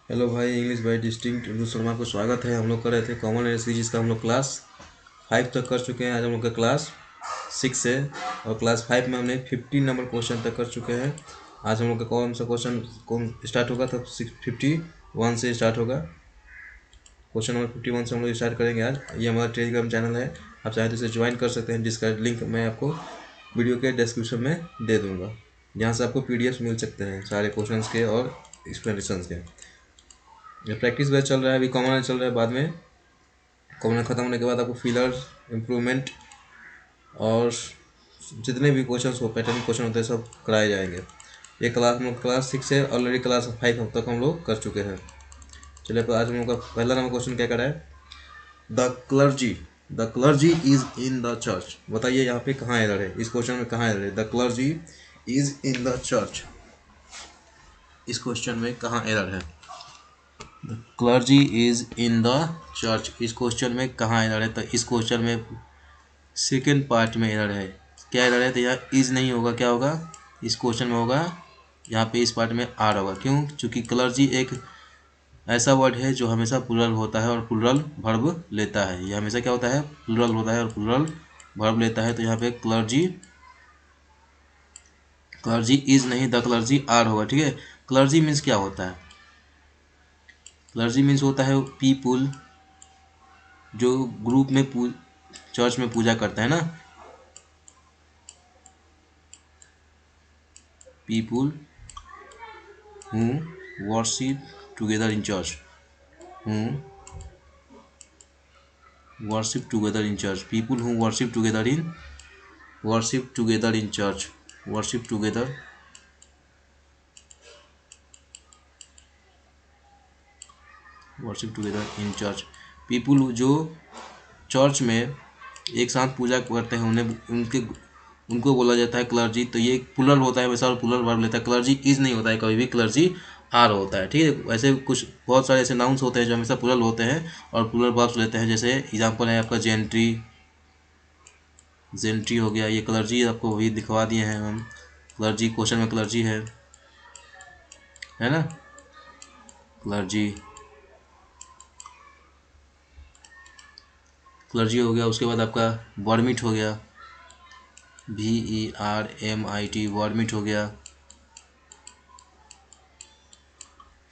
Hello भाई, English by distinct Indu Sharma को स्वागत है। हम लोग कर रहे थे कॉमन एयर सीरीज का। हम लोग क्लास 5 तक कर चुके हैं। आज हम लोग का क्लास 6 है और क्लास 5 में हमने 15 नंबर क्वेश्चन तक कर चुके हैं। आज हम लोग का कौन सा क्वेश्चन कौन स्टार्ट होगा? तो 51 से स्टार्ट होगा। क्वेश्चन नंबर 51 से हम लोग स्टार्ट करेंगे आज। ये हमारा टेलीग्राम चैनल है, आप चाहें तो इसे ज्वाइन कर सकते हैं, जिसका लिंक मैं आपको वीडियो के डिस्क्रिप्शन में दे दूँगा, जहाँ से आपको PDF मिल सकते हैं सारे क्वेश्चन के और एक्सप्लेनेशन के। ये प्रैक्टिस बैच चल रहा है, अभी कॉमन चल रहा है। बाद में कॉमन खत्म होने के बाद आपको फिलर, इम्प्रूवमेंट और जितने भी क्वेश्चंस हो, पैटर्न क्वेश्चन होते हैं, सब कराए जाएंगे। ये क्लास हम लोग क्लास 6 है, ऑलरेडी क्लास 5 तक हम लोग कर चुके हैं। चलिए, तो आज हम लोग का पहला नंबर क्वेश्चन क्या करा है? The clergy is in the church. बताइए यहाँ पे कहाँ एरर है, इस क्वेश्चन में कहाँ एरर है? The clergy is in the church, इस क्वेश्चन में कहाँ एरर है? Clergy is in the church, इस क्वेश्चन में कहाँ एरर है? तो इस क्वेश्चन में सेकेंड पार्ट में एरर है। क्या एरर है? तो यहाँ इज नहीं होगा, क्या होगा इस क्वेश्चन में? होगा यहाँ पे इस पार्ट में आर होगा। क्यों? क्योंकि क्लर्जी एक ऐसा वर्ड है जो हमेशा प्लूरल होता है और प्लूरल वर्ब लेता है। यह हमेशा क्या होता है? प्लूरल होता है और प्लूरल वर्ब लेता है। तो यहाँ पे क्लर्जी इज नहीं, द क्लर्जी आर होगा। ठीक है, क्लर्जी मीन्स क्या होता है? क्लर्जी मीन्स होता है पीपुल जो ग्रुप में चर्च में पूजा करते हैं ना। People who worship together in church, who worship together in church, people who worship together in church, worship together in church. People जो चर्च में एक साथ पूजा करते हैं, उनको बोला जाता है क्लर्जी। तो ये प्लूरल होता है वैसा, और प्लूरल वर्ब लेता है। क्लर्जी इज नहीं होता है कभी भी, क्लर्जी आर होता है। ठीक है, वैसे कुछ बहुत सारे ऐसे नाउन्स होते हैं जो हमेशा प्लूरल होते हैं और प्लूरल वर्ब्स लेते हैं। जैसे एग्जांपल है आपका जेंट्री हो गया, ये क्लर्जी आपको वही दिखवा दिए हैं हम। क्लर्जी क्वेश्चन में क्लर्जी है ना, क्लर्जी हो गया। उसके बाद आपका वर्मिट हो गया, VERMIT, वर्मिट हो गया।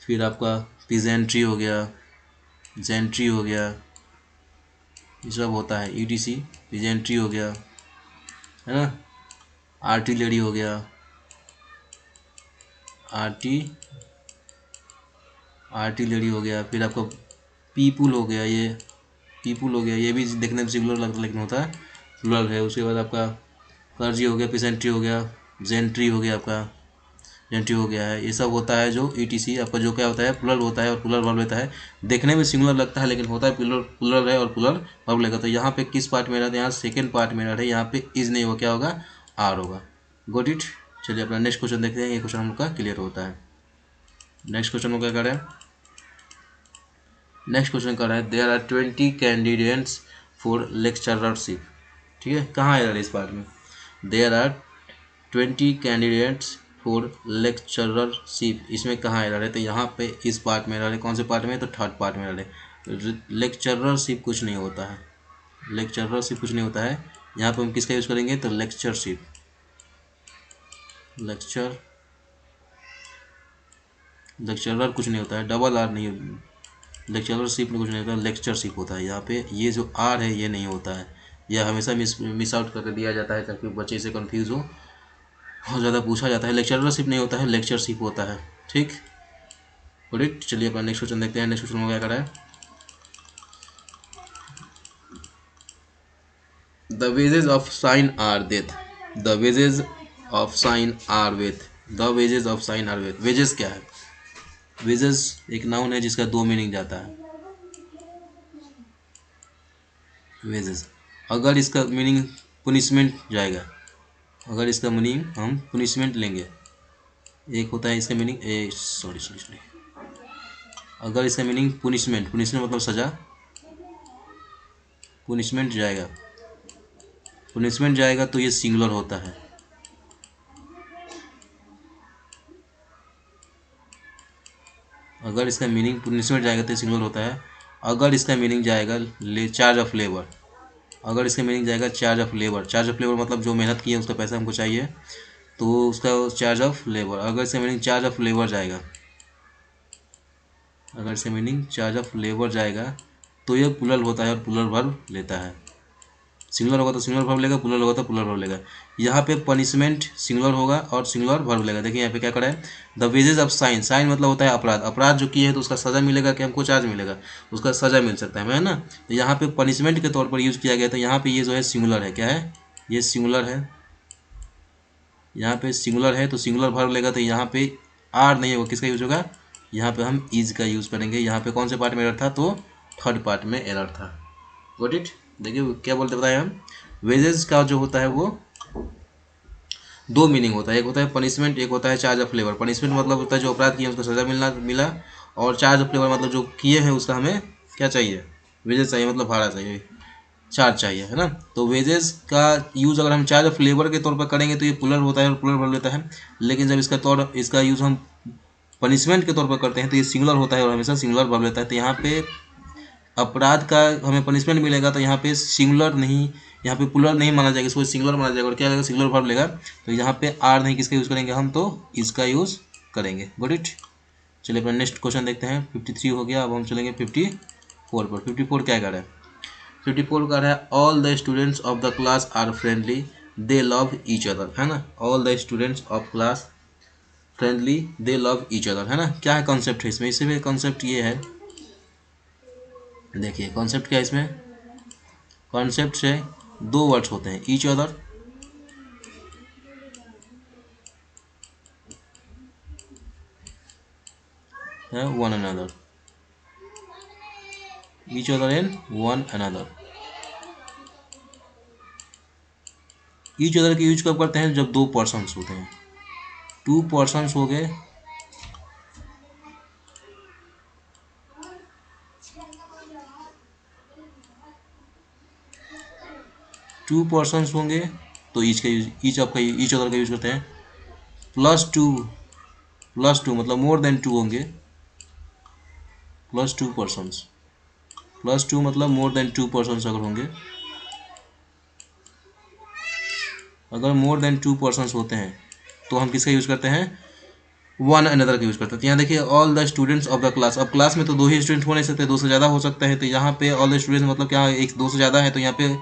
फिर आपका पिजेंट्री हो गया, जेंट्री हो गया, ये सब होता है। ETC पिजेंट्री हो गया, है ना। आर्टिलरी हो गया, आर्टिलरी हो गया। फिर आपका पीपुल हो गया, ये भी देखने में सिमिलर लगता है लेकिन होता है प्लूरल है। उसके बाद आपका क्लर्जी हो गया, पिजेंट्री हो गया, जेंट्री हो गया, आपका जेंट्री हो गया है। ये सब होता है जो ETC आपका जो क्या होता है, प्लूरल होता है और प्लूरल वर्ब लेता है। देखने में सिमिलर लगता है लेकिन होता है प्लूरल है और प्लूरल वर्ब लेगा। तो यहाँ पे किस पार्ट में रहता है? यहाँ सेकेंड पार्ट में रहता है। यहाँ पे इज नहीं होगा, क्या होगा? आर होगा। Got it. चलिए अपना नेक्स्ट क्वेश्चन देखते हैं। ये क्वेश्चन हम लोग का क्लियर होता है। नेक्स्ट क्वेश्चन में क्या कर रहे हैं? नेक्स्ट क्वेश्चन कर रहा है there are 20 candidates for lectureship. ठीक है, कहाँ एरर है इस पार्ट में? There are 20 candidates for lectureship, इसमें कहाँ एरर है? तो यहाँ पे इस पार्ट में एरर है। कौन से पार्ट में? तो थर्ड पार्ट में एरर है। लेक्चररशिप कुछ नहीं होता है, लेक्चररशिप कुछ नहीं होता है। यहाँ पे हम किसका यूज़ करेंगे? तो लेक्चरशिप, लेक्चरर कुछ नहीं होता है, डबल आर नहीं, लेक्चररशिप में कुछ नहीं होता, लेक्चरशिप होता है। यहाँ पे ये जो आर है ये नहीं होता है, यह हमेशा मिस आउट करके दिया जाता है ताकि बच्चे से कंफ्यूज हो। बहुत ज़्यादा पूछा जाता है। लेक्चररशिप नहीं होता है, लेक्चरशिप होता है। ठीक, गुड। चलिए अपना नेक्स्ट क्वेश्चन देखते हैं। नेक्स्ट क्वेश्चन में क्या करा है? The wages of sin are death, the wages of sin are death, the wages of sin are death. Wages क्या है? वेजेस एक नाउन है जिसका दो मीनिंग जाता है। वेजेस, अगर इसका मीनिंग पुनिशमेंट जाएगा, अगर इसका मीनिंग हम पुनिशमेंट लेंगे, एक होता है इसका मीनिंग सॉरी, अगर इसका मीनिंग पुनिशमेंट मतलब सज़ा, पुनिशमेंट जाएगा तो ये सिंगुलर होता है। अगर इसका मीनिंग पनिशमेंट जाएगा तो सिंगुलर होता है। अगर इसका मीनिंग जाएगा चार्ज ऑफ लेबर, अगर इसका मीनिंग जाएगा charge of labour, charge of labour मतलब जो मेहनत की है उसका पैसा हमको चाहिए, तो उसका चार्ज ऑफ लेबर। अगर इसका मीनिंग चार्ज ऑफ लेबर जाएगा, अगर इसका मीनिंग चार्ज ऑफ लेबर जाएगा तो यह प्लूरल होता है और प्लूरल वर्ब लेता है। सिंगुलर होगा तो सिंगुलर वर्ब लेगा, प्लूरल होगा तो प्लूरल वर्ब लेगा। यहाँ पे पनिशमेंट सिंगुलर होगा और सिंगुलर वर्ब लेगा। देखिए यहाँ पे क्या करा है, the wages of sin, sin मतलब होता है अपराध, अपराध जो किए है तो उसका सज़ा मिलेगा कि हमको चार्ज मिलेगा, उसका सज़ा मिल सकता है ना। तो यहाँ पे पनिशमेंट के तौर पर यूज़ किया गया, तो यहाँ पे ये जो है सिंगुलर है, क्या है ये सिंगुलर है, यहाँ पे सिंगुलर है तो सिंगुलर वर्ब लेगा। तो यहाँ पे आर नहीं होगा, किसका यूज होगा, यहाँ पे हम इज का यूज़ करेंगे। यहाँ पे कौन से पार्ट में एरर था, तो थर्ड पार्ट में एरर था। Got it. देखिए क्या बोलते बताए हम, वेजेस का जो होता है वो दो मीनिंग होता है, एक होता है पनिशमेंट, एक होता है चार्ज ऑफ लेबर। पनिशमेंट मतलब होता है जो अपराध किए उसको सजा मिला, और चार्ज ऑफ लेबर मतलब जो किए हैं उसका हमें क्या चाहिए, वेजेस चाहिए, मतलब भाड़ा चाहिए, चार्ज चाहिए, है ना। तो वेजेस का यूज़ अगर हम चार्ज ऑफ लेबर के तौर पर करेंगे तो ये प्लूरल होता है और प्लूरल वर्ब लेता है। लेकिन जब इसका यूज़ हम पनिशमेंट के तौर पर करते हैं तो ये सिंगुलर होता है और हमेशा सिंगुलर वर्ब लेता है। तो यहाँ पे अपराध का हमें पनिशमेंट मिलेगा तो यहाँ पे सिंगुलर नहीं, यहाँ पे प्लूरल नहीं माना जाएगा, इसको सिंगुलर माना जाएगा। और क्या लगेगा, सिंगुलर वर्ब लेगा। तो यहाँ पे आर नहीं, किसका यूज़ करेंगे हम, तो इसका यूज़ करेंगे। Got it. चलिए अपना नेक्स्ट क्वेश्चन देखते हैं। 53 हो गया, अब हम चलेंगे 54 पर। 54 क्या कह रहा है, 54 का है all the students of the class are friendly they love each other, है ना। All the students of class friendly they love each other, है ना। क्या है कॉन्सेप्ट है इसमें, इसमें कॉन्सेप्ट ये है, देखिए कॉन्सेप्ट क्या है इसमें, कॉन्सेप्ट से दो वर्ड्स होते हैं, ईच अदर है one another, each other and one another. Each other की यूज कब करते हैं, जब दो पर्सन्स होते हैं, टू पर्सन्स हो गए, टू पर्सन्स होंगे तो ईच का यूज, ईच अदर का यूज करते हैं। प्लस टू मतलब मोर देन टू होंगे, plus two persons, plus two मतलब मोर देन टू पर्सन्स अगर होंगे, अगर मोर देन टू पर्सन्स होते हैं तो हम किसका यूज करते हैं, वन अनदर का यूज करते हैं। तो यहाँ देखिए all the students of the class, अब क्लास में तो दो ही स्टूडेंट हो नहीं सकते, दो से ज़्यादा हो सकता है। तो यहाँ पे ऑल द स्टूडेंट्स मतलब क्या, एक दो से ज़्यादा है, तो यहाँ पे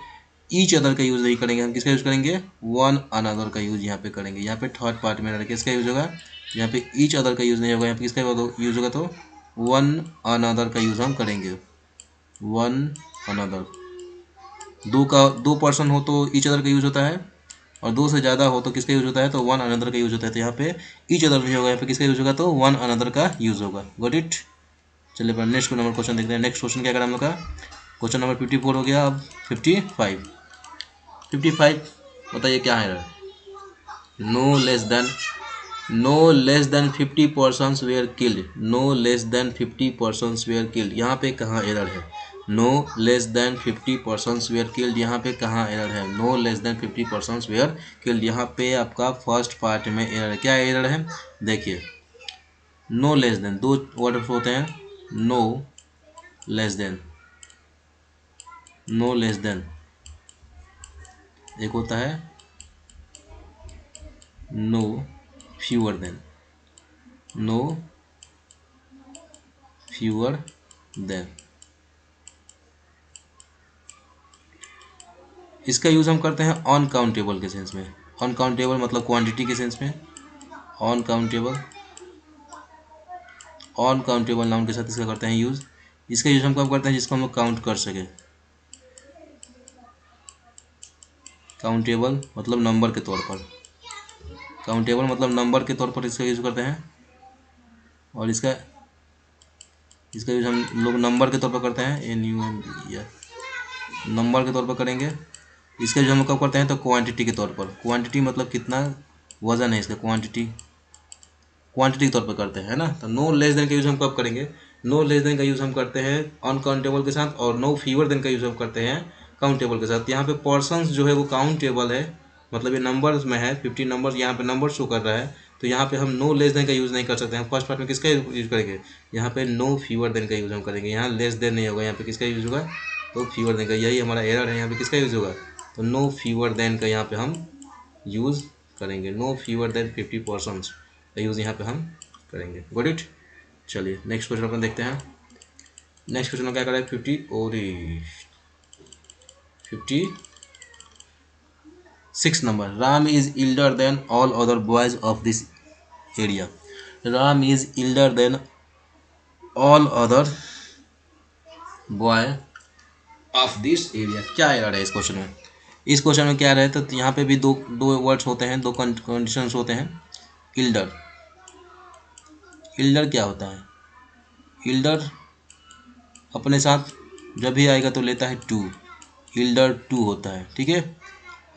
ईच अदर का यूज़ नहीं करेंगे, हम किसका यूज़ करेंगे, वन अनदर का यूज़ यहाँ पे करेंगे। यहाँ पे थर्ड पार्ट में रह किसका यूज़ होगा, यहाँ पे ईच अदर का यूज़ नहीं होगा, यहाँ पे किसका यूज़ होगा, तो वन अनदर का यूज़ हम करेंगे, वन अनदर। दो पर्सन हो तो ईच अदर का यूज़ होता है, और दो से ज़्यादा हो तो किसका यूज़ होता है, तो वन अनदर का यूज़ होता है। तो यहाँ पे ईच अदर नहीं होगा, यहाँ पे किसका यूज़ होगा, तो वन अनदर का यूज़ होगा। Got it. चलिए पर नेक्स्ट नंबर क्वेश्चन देखते हैं। नेक्स्ट क्वेश्चन क्या करा हम लोग का, क्वेश्चन नंबर 54 हो गया। अब 55 बताइए क्या है, no less than 50 persons were killed, no less than 50 persons were killed, यहाँ पे कहाँ एरर है, no less than 50 persons were killed, यहाँ पे कहाँ एरर है, no less than 50 persons were killed, यहाँ पे आपका फर्स्ट पार्ट में एरर है। क्या एरर है, देखिए नो लेस देन, दो वर्ड होते हैं, no less than, no less than, एक होता है no fewer than, no fewer than. इसका यूज़ हम करते हैं अनकाउंटेबल के सेंस में, अनकाउंटेबल मतलब क्वांटिटी के सेंस में, अनकाउंटेबल नाउन के साथ इसका करते हैं यूज़। इसका यूज़ हम कब करते हैं, जिसको हम लोग काउंट कर सके, काउंटेबल मतलब नंबर के तौर पर, काउंटेबल मतलब नंबर के तौर पर इसका यूज़ करते हैं। और इसका यूज़ हम लोग नंबर के तौर पर करते हैं, NUMBER, नंबर के तौर पर करेंगे। इसका यूज़ हम कब करते हैं, तो क्वांटिटी के तौर पर, क्वांटिटी मतलब कितना वजन है इसका, क्वांटिटी के तौर पर करते हैं ना। तो नो लेस देन का यूज़ हम कब करेंगे, नो लेस देन का यूज़ हम करते हैं अनकाउंटेबल के साथ, और नो फीवर देन का यूज़ हम करते हैं काउंटेबल के साथ। यहाँ पे पर्सन्स जो है वो काउंटेबल है, मतलब ये नंबर्स में है, 50 नंबर यहाँ पे नंबर शो कर रहा है, तो यहाँ पे हम नो लेस देन का यूज़ नहीं कर सकते हैं। फर्स्ट पार्ट में किसका यूज करेंगे, यहाँ पे नो फीवर देन का यूज़ हम करेंगे। यहाँ लेस देन नहीं होगा, यहाँ पे किसका यूज होगा, तो फीवर देन का। यही हमारा एरर है, यहाँ पे किसका यूज होगा, तो नो फीवर देन का यहाँ पे हम यूज़ करेंगे। नो फीवर देन 50% का यूज़ यहाँ पे हम करेंगे। Got it. चलिए नेक्स्ट क्वेश्चन अपन देखते हैं। नेक्स्ट क्वेश्चन में क्या करें, 56 number. Ram is elder than all other boys of this area. Ram is elder than all other boy of this area. क्या एरर है इस क्वेश्चन में, इस क्वेश्चन में क्या रहे, तो यहाँ पे भी दो वर्ड्स होते हैं, दो कंडीशंस होते हैं। इल्डर, इल्डर क्या होता है, इल्डर अपने साथ जब भी आएगा तो लेता है टू, इल्डर टू होता है, ठीक है।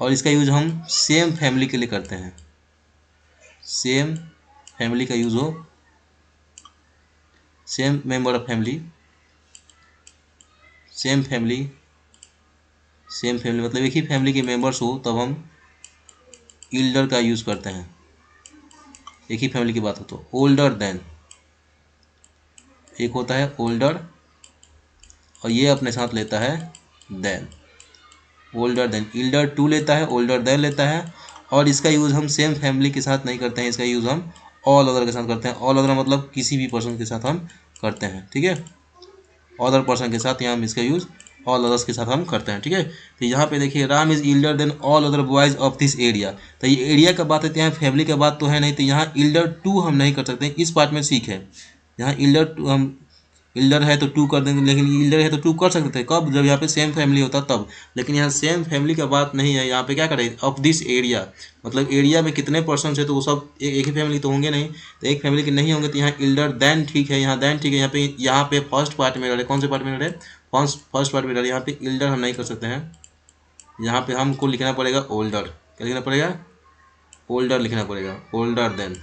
और इसका यूज हम सेम फैमिली के लिए करते हैं। सेम फैमिली का यूज हो, same member of family, same family मतलब एक ही फैमिली के मेंबर्स हो तब हम इल्डर का यूज करते हैं। एक ही फैमिली की बात हो तो ओल्डर देन, एक होता है ओल्डर और ये अपने साथ लेता है than, older than. Elder to लेता है, ओल्डर देन लेता है। और इसका यूज़ हम सेम फैमिली के साथ नहीं करते हैं, इसका यूज़ हम ऑल अदर के साथ करते हैं। ऑल अदर मतलब किसी भी पर्सन के साथ हम करते हैं, ठीक है। अदर पर्सन के साथ यहाँ हम इसका यूज़ ऑल अदर्स के साथ हम करते हैं, ठीक है। तो यहाँ पे देखिए Ram is elder than all other boys of this area. तो ये एरिया का बात है, यहाँ फैमिली का बात तो है नहीं, तो यहाँ इल्डर टू हम नहीं कर सकते। इस पार्ट में सीख है, यहाँ इल्डर टू हम, इल्डर है तो टू कर देंगे, लेकिन इल्डर है तो टू कर सकते थे कब, जब यहाँ पे सेम फैमिली होता तब। लेकिन यहाँ सेम फैमिली का बात नहीं है, यहाँ पे क्या करें, ऑफ दिस एरिया मतलब एरिया में कितने पर्सन है तो वो सब एक ही फैमिली तो होंगे नहीं, तो एक फैमिली के नहीं होंगे, तो यहाँ इल्डर देन ठीक है, यहाँ देन ठीक है। यहाँ पे फर्स्ट पार्ट में रहे, कौन से पार्ट में रहे, फर्स्ट पार्ट में रहे। यहाँ पे इल्डर हम नहीं कर सकते हैं, यहाँ पे हमको लिखना पड़ेगा ओल्डर। क्या लिखना पड़ेगा, ओल्डर लिखना पड़ेगा, ओल्डर देन।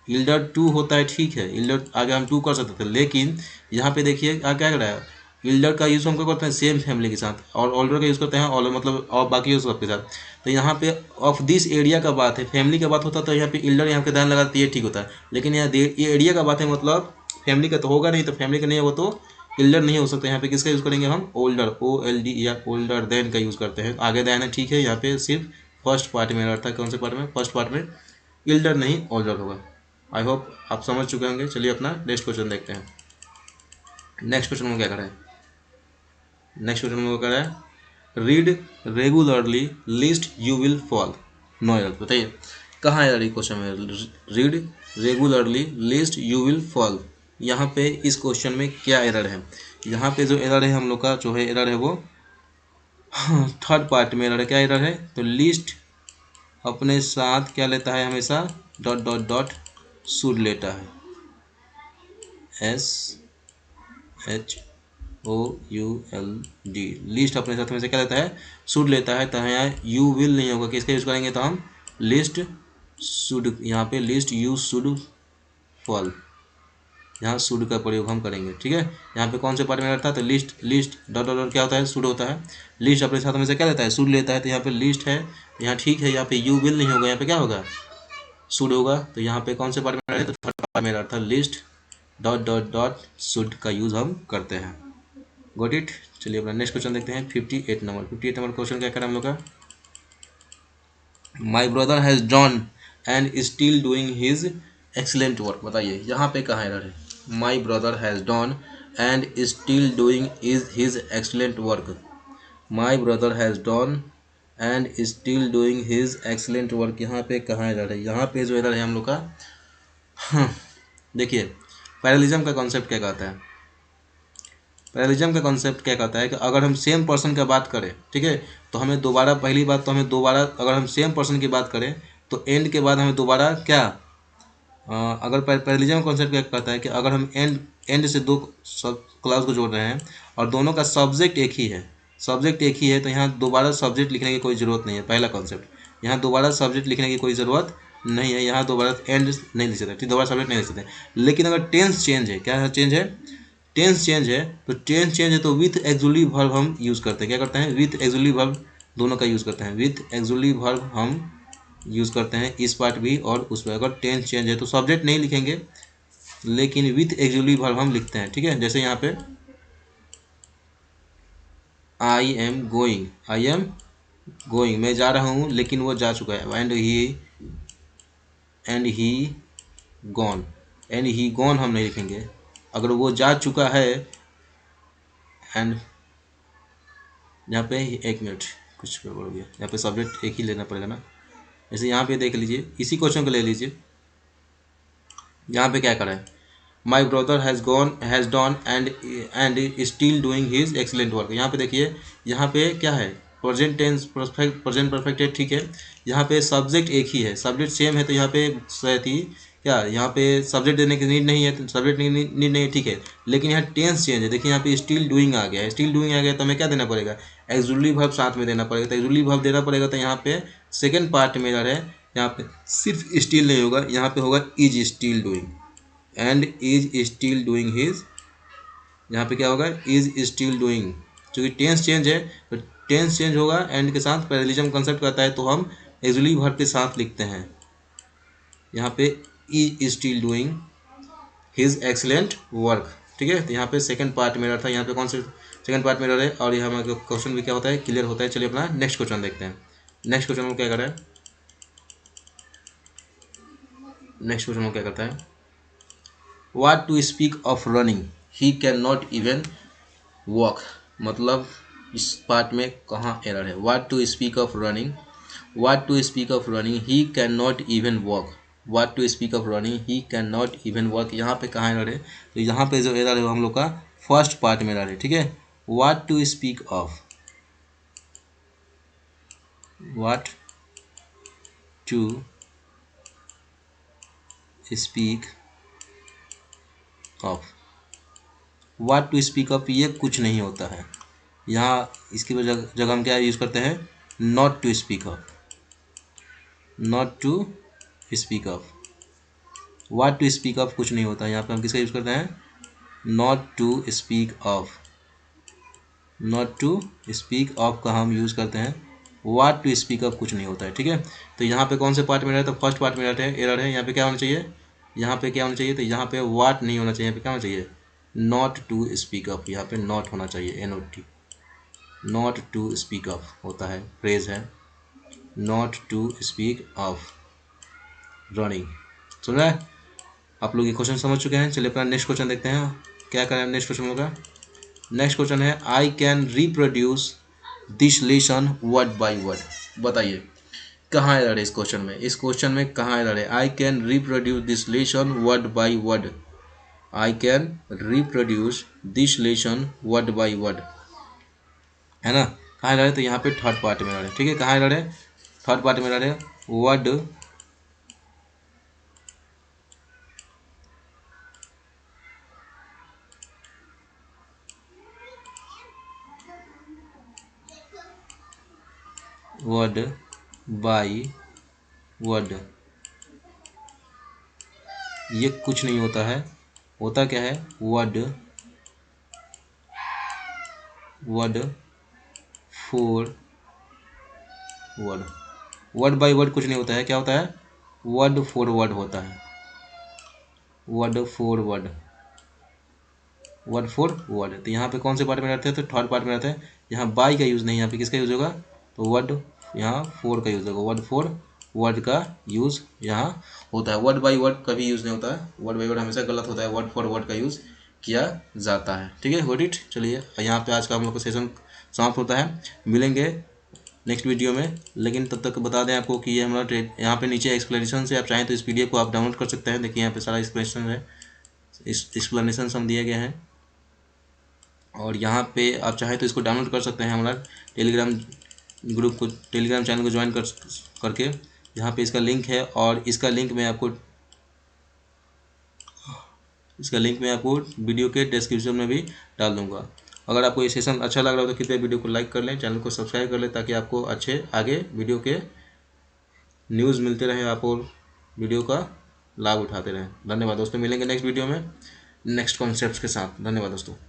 इल्डर टू होता है, ठीक है, इल्डर आगे हम टू कर सकते थे, लेकिन यहाँ पे देखिए क्या कर रहा है, इल्डर का यूज़ हम क्या करते हैं सेम फैमिली के साथ, और ओल्डर का यूज़ करते हैं ऑल मतलब और बाकी यूज़ सबके साथ। तो यहाँ पे ऑफ दिस एरिया का बात है, फैमिली का बात होता तो यहाँ पे इल्डर यहाँ के ध्यान लगाते ये ठीक होता है, लेकिन यहाँ ये एरिया का बात है मतलब फैमिली का तो होगा नहीं, तो फैमिली का नहीं होगा तो इल्डर नहीं हो सकता। यहाँ पे किसका यूज़ करेंगे हम, ओल्डर, OLD या ओल्डर देन का यूज़ करते हैं। आगे देन है, ठीक है, यहाँ पे सिर्फ फर्स्ट पार्ट में रहता है। कौन से पार्ट में, फर्स्ट पार्ट में इल्डर नहीं ओल्डर होगा। आई होप आप समझ चुके होंगे। चलिए अपना नेक्स्ट क्वेश्चन देखते हैं। नेक्स्ट क्वेश्चन में क्या करें, नेक्स्ट क्वेश्चन में क्या है, read regularly lest you will fall. No error. बताइए कहाँ एरर है क्वेश्चन में, read regularly lest you will fall. यहाँ पे इस क्वेश्चन में क्या एरर है, यहाँ पे जो एरर है हम लोग का जो है एरर है वो थर्ड पार्ट में एरर है। क्या एरर है, तो लिस्ट अपने साथ क्या लेता है हमेशा, डॉट डॉट डॉट शुड लेता है, SHOULD। लिस्ट अपने साथ में से क्या लेता है, शुड लेता है। तो यहाँ यू विल नहीं होगा, किसका यूज़ करेंगे, तो हम लिस्ट शुड, यहाँ पे लिस्ट यू शुड फॉल, यहाँ शुड का प्रयोग हम करेंगे, ठीक है। यहाँ पे कौन से पार्ट में रहता है, तो लिस्ट डॉट डॉट क्या होता है, शुड होता है। लिस्ट अपने साथ में से क्या लेता है, शुड लेता है। तो यहाँ पे लिस्ट है, यहाँ ठीक है, यहाँ पे यू विल नहीं होगा, यहाँ पे क्या होगा, शुड होगा। तो यहाँ पे कौन से पार्ट में रहता है, तो थर्ड पार्ट में रहता है। List dot dot dot should का यूज़ हम करते हैं। Got it. चलिए अपना नेक्स्ट क्वेश्चन देखते हैं। 58 नंबर क्वेश्चन क्या करें हम लोग का, माई brother has done and still doing his excellent work. बताइए यहाँ पे कहाँ एरर है, my brother has done and still doing his excellent work. My brother has done and still doing his excellent work, यहाँ पे कहाँ एरर है। यहाँ पे जो एरर है हम लोग का, देखिए पैरेललिज्म का कॉन्सेप्ट क्या कहता है, पैरेललिज्म का कॉन्सेप्ट क्या कहता है कि अगर हम सेम पर्सन की बात करें, ठीक है, तो हमें दोबारा, पहली बात तो हमें दोबारा, अगर हम सेम पर्सन की बात करें तो एंड के बाद हमें दोबारा क्या, अगर पैरेललिज्म कॉन्सेप्ट क्या कहता है कि अगर हम एंड से दो सब क्लास को जोड़ रहे हैं और दोनों का सब्जेक्ट एक ही है, सब्जेक्ट एक ही है, तो यहाँ दोबारा सब्जेक्ट लिखने की कोई ज़रूरत नहीं है। पहला कॉन्सेप्ट, यहाँ दोबारा सब्जेक्ट लिखने की कोई ज़रूरत नहीं है, यहाँ दोबारा एंड नहीं लिख सकते, दोबारा सब्जेक्ट नहीं लिख सकते। लेकिन अगर टेंस चेंज है, क्या चेंज है, टेंस चेंज है, तो टेंस चेंज है तो विथ एक्सुअली वर्ब हम यूज़ करते हैं। क्या करते हैं, विथ एक्सुअली वर्ब दोनों का यूज़ करते हैं। विथ एक्सुअली वर्ब हम यूज़ करते हैं, इस पार्ट भी और उस पर। अगर टेंस चेंज है तो सब्जेक्ट नहीं लिखेंगे, लेकिन विथ एक्सक्लूसिव वर्ब हम लिखते हैं, ठीक है। जैसे यहाँ पे आई एम गोइंग, मैं जा रहा हूँ, लेकिन वो जा चुका है। एंड ही गॉन हम नहीं लिखेंगे। अगर वो जा चुका है, एंड यहाँ पे एक मिनट कुछ गड़बड़ हो गया, यहाँ पे सब्जेक्ट एक ही लेना पड़ेगा ना। जैसे यहाँ पे देख लीजिए, इसी क्वेश्चन को ले लीजिए, यहाँ पे क्या करा है, my brother has done and still doing his excellent work. यहाँ पे देखिए, यहाँ पे क्या है, प्रेजेंट टेंस प्रेजेंट परफेक्ट है, ठीक है। यहाँ पे सब्जेक्ट एक ही है, सब्जेक्ट सेम है, तो यहाँ पे थी क्या, यहाँ पे सब्जेक्ट देने की नीड नहीं है, तो सब्जेक्ट नीड नहीं है, ठीक है। लेकिन यहाँ टेंस चेंज है, देखिए यहाँ पे स्टिल डूइंग आ गया है, स्टिल डूइंग आ गया तो हमें क्या देना पड़ेगा, एक्सक्लूसिव वर्ब साथ में देना पड़ेगा। तो एक्सक्लूसिव वर्ब देना पड़ेगा, तो यहाँ पे सेकेंड पार्ट में है, यहाँ पे सिर्फ स्टिल नहीं होगा, यहाँ पे होगा is still doing, and is still doing his, यहाँ पे क्या होगा, इज स्टिल डूइंग। क्योंकि टेंस चेंज है, तो टेंस चेंज होगा, एंड के साथ पैरेललिज्म कंसेप्ट करता है, तो हम एक्सक्लूसिव वर्ब के साथ लिखते हैं। यहाँ पे is still doing his excellent work, ठीक है। तो यहाँ पे सेकंड पार्ट में था, यहाँ पे कौन से सेकंड पार्ट में है, और यहाँ हमारा क्वेश्चन भी क्या होता है, क्लियर होता है। चलिए अपना नेक्स्ट क्वेश्चन देखते हैं। नेक्स्ट क्वेश्चन में क्या कर रहा है, नेक्स्ट क्वेश्चन में क्या करता है, what to speak of running he can not even walk. मतलब इस पार्ट में कहाँ एरर है, what to speak of running, what to speak of running he can not even walk, what to speak of running he can not even work. यहाँ पे कहाँ error है, तो यहाँ पे जो एरर है वो हम लोग का फर्स्ट पार्ट में एरर है, ठीक है। What to speak of, what to speak of, what to speak of ये कुछ नहीं होता है। यहाँ इसकी जगह हम क्या यूज़ करते हैं, not to speak of, not to speak of. What to speak of कुछ नहीं होता है, यहाँ पे हम किसका यूज़ करते हैं, not to speak of, not to speak of का हम यूज़ करते हैं। व्हाट टू स्पीक ऑफ कुछ नहीं होता है, ठीक है। तो यहाँ पे कौन से पार्ट में रहता है, तो फर्स्ट पार्ट में रहते हैं, एरर है। यहाँ पे क्या होना चाहिए, यहाँ पे क्या होना चाहिए, तो यहाँ पे व्हाट नहीं होना चाहिए, यहाँ पे क्या होना चाहिए, नॉट टू स्पीक ऑफ, यहाँ पे नॉट होना चाहिए, NOT, not to speak of होता है, फ्रेज है, not to speak of running. सुन रहे हैं आप लोग, ये क्वेश्चन समझ चुके हैं। चलिए अपना नेक्स्ट क्वेश्चन देखते हैं, क्या करें नेक्स्ट क्वेश्चन होगा। नेक्स्ट क्वेश्चन है, I can reproduce this lesson word by word. बताइए कहाँ एरर है इस क्वेश्चन में, इस क्वेश्चन में कहाँ एरर है, I can reproduce this lesson word by word, I can reproduce this lesson word by word, है ना। कहाँ एरर है, तो यहाँ पे थर्ड पार्ट में एरर है, ठीक है। कहाँ एरर है, थर्ड पार्ट में एरर है, वर्ड बाय वर्ड, ये कुछ नहीं होता है, होता क्या है, word for word, word by word कुछ नहीं होता है, क्या होता है, वर्ड फॉर वर्ड होता है, word for word, word for word. तो यहाँ पे कौन से पार्ट में रहते हैं, तो थर्ड पार्ट में रहते हैं। यहाँ बाय का यूज़ नहीं, यहाँ पे किसका यूज़ होगा, तो वर्ड, यहाँ फोर का यूज़ होगा, वर्ड फॉर वर्ड का यूज़ यहाँ होता है। वर्ड बाय वर्ड कभी यूज़ नहीं होता है, वर्ड बाय वर्ड हमेशा गलत होता है, वर्ड फॉर वर्ड का यूज़ किया जाता है, ठीक है। Got it. चलिए यहाँ पे आज का हम लोग का सेशन समाप्त होता है, मिलेंगे नेक्स्ट वीडियो में। लेकिन तब तक बता दें आपको कि ये हमारा यहाँ पे नीचे एक्सप्लेनेशन से, आप चाहें तो इस PDF को आप डाउनलोड कर सकते हैं। देखिए यहाँ पे सारा एक्सप्लेनेशन है, इस एक्सप्लेनेशन हम दिए गए हैं, और यहाँ पे आप चाहें तो इसको डाउनलोड कर सकते हैं हमारा टेलीग्राम ग्रुप को, टेलीग्राम चैनल को ज्वाइन करके। यहाँ पे इसका लिंक है, और इसका लिंक मैं आपको वीडियो के डिस्क्रिप्शन में भी डाल दूँगा। अगर आपको ये सेशन अच्छा लग रहा हो तो कृपया वीडियो को लाइक कर लें, चैनल को सब्सक्राइब कर लें, ताकि आपको अच्छे आगे वीडियो के न्यूज़ मिलते रहें, आप और वीडियो का लाभ उठाते रहें। धन्यवाद दोस्तों, मिलेंगे नेक्स्ट वीडियो में नेक्स्ट कॉन्सेप्ट्स के साथ। धन्यवाद दोस्तों।